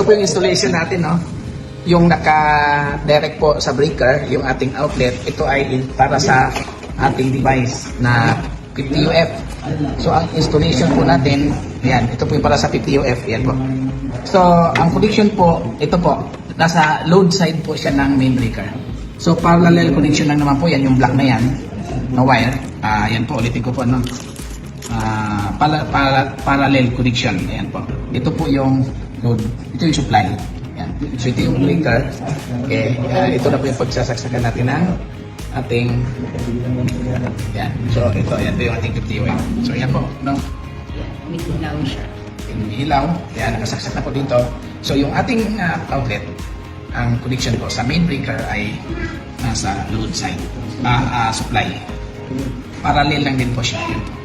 po yung installation natin, no? Yung naka-direct po sa breaker, yung ating outlet, ito ay para sa ating device na 50UF. So, ang installation po natin, yan, ito po yung para sa 50UF, yan po. So, ang connection po, ito po, nasa load side po siya ng main breaker. So, parallel connection lang naman po, yan yung black na yan, na wire. Yan po, ulitin ko po, no? Parallel connection, yan po. Ito po yung load, ito yung supply. Yan. So, ito yung breaker. Okay, ito na po yung pagsasaksakan natin ng ating yan. So, ito yung ating 50UF. So, yan po, no? May ilaw siya. May ilaw. Yan, nakasaksak na po dito. So, yung ating outlet, ang connection po sa main breaker ay nasa load side, supply. Parallel lang din po siya. Yan po.